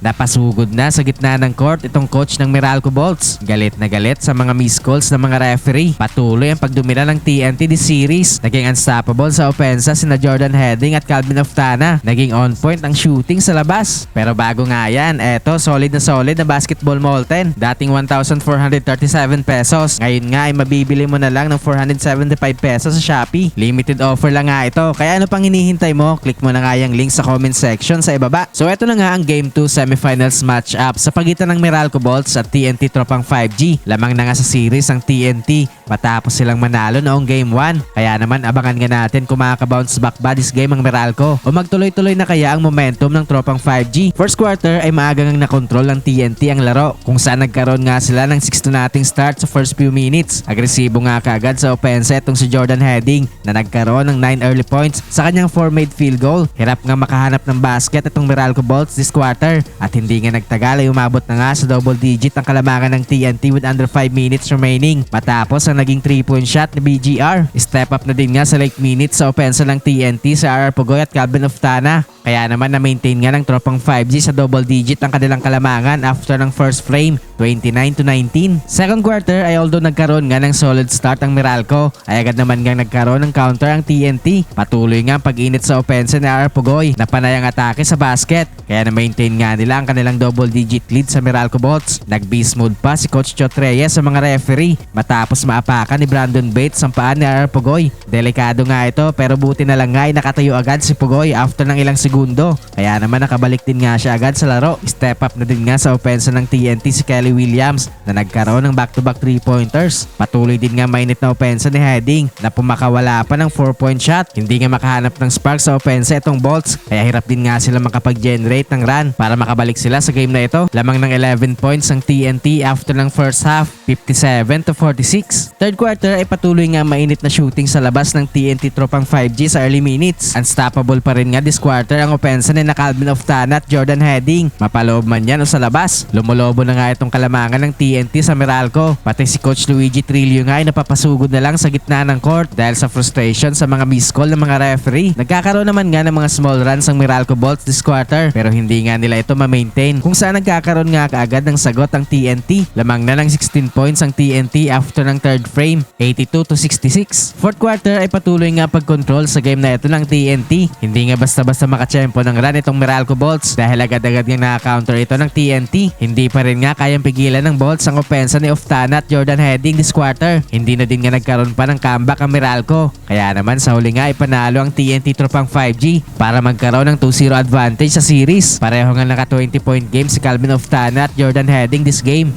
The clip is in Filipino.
Napasugod na sa gitna ng court itong coach ng Meralco Bolts. Galit na galit sa mga missed calls ng mga referee. Patuloy ang pagdomina ng TNT this series. Naging unstoppable sa opensa sina Jordan Heading at Calvin Oftana. Naging on point ang shooting sa labas. Pero bago nga yan, eto solid na basketball molten. Dating 1,437 pesos. Ngayon nga ay mabibili mo na lang ng 475 pesos sa Shopee. Limited offer lang nga ito. Kaya ano pang hinihintay mo? Click mo na nga yung link sa comment section sa ibaba. So eto na nga ang Game 2 semifinals match-up sa pagitan ng Meralco Bolts at TNT Tropang 5G. Lamang na nga sa series ang TNT matapos silang manalo noong Game 1. Kaya naman abangan nga natin kung makaka-bounce back ba this game ang Meralco o magtuloy-tuloy na kaya ang momentum ng Tropang 5G. First quarter ay maaga ngang nakontrol ng TNT ang laro kung saan nagkaroon nga sila ng 6-0 start sa first few minutes. Agresibo nga kaagad sa opensa itong si Jordan Heading na nagkaroon ng 9 early points sa kanyang 4 made field goal. Hirap nga makahanap ng basket itong Meralco Bolts this quarter at hindi nga nagtagal ay umabot na nga sa double digit ang kalamangan ng TNT with under 5 minutes remaining matapos ang naging 3-point shot ni BGR. Step up na din nga sa late minutes sa opensa ng TNT sa RR Pugoy at Calvin Oftana. Kaya naman na-maintain nga ng Tropang 5G sa double digit ang kanilang kalamangan after ng first frame, 29-19. Second quarter ay although nagkaroon nga ng solid start ang Meralco, ay agad naman nga nagkaroon ng counter ang TNT. Patuloy nga ang pag-init sa opensa ni RR Pugoy na panay ang atake sa basket. Kaya na-maintain nga nila ang kanilang double digit lead sa Meralco Bolts. Nag-beast mode pa si Coach Chot Reyes sa mga referee matapos maapakan ni Brandon Bates ang paan ni RR Pugoy. Delikado nga ito pero buti na lang nga ay nakatayo agad si Pugoy after ng ilang segundo. Kaya naman nakabalik din nga siya agad sa laro. Step up na din nga sa opensa ng TNT si Kelly Williams na nagkaroon ng back-to-back 3-pointers. Patuloy din nga mainit na opensa ni Heading na pumakawala pa ng 4-point shot. Hindi nga makahanap ng spark sa opensa itong Bolts kaya hirap din nga sila makapag-generate ng run para makabalik sila sa game na ito. Lamang ng 11 points ang TNT after ng first half, 57-46. Third quarter ay patuloy nga mainit na shooting sa labas ng TNT Tropang 5G sa early minutes. Unstoppable pa rin nga this quarter ang opensa ni na Calvin Oftana at Jordan Heading. Mapaloob man yan o sa labas. Lumulobo na nga itong kalamangan ng TNT sa Meralco. Pati si Coach Luigi Trillo nga ay napapasugod na lang sa gitna ng court dahil sa frustration sa mga miss call ng mga referee. Nagkakaroon naman nga ng mga small runs ang Meralco Bolts this quarter pero hindi nga nila ito ma-maintain kung saan nagkakaroon nga kaagad ng sagot ang TNT. Lamang na ng 16 points ang TNT after ng third frame, 82-66. Fourth quarter ay patuloy nga pag-control sa game na ito ng TNT. Hindi nga basta-basta makachempo ng run itong Meralco Bolts dahil agad-agad nga naka-counter ito ng TNT. Hindi pa rin nga kayang pigilan ng Bolts ang opensa ni Oftana at Jordan Heading this quarter. Hindi na din nga nagkaroon pa ng comeback ang Meralco. Kaya naman sa huli nga ipanalo ang TNT Tropang 5G para magkaroon ng 2-0 advantage sa series. Pareho nga naka 20-point game si Calvin Oftana at Jordan Heading this game.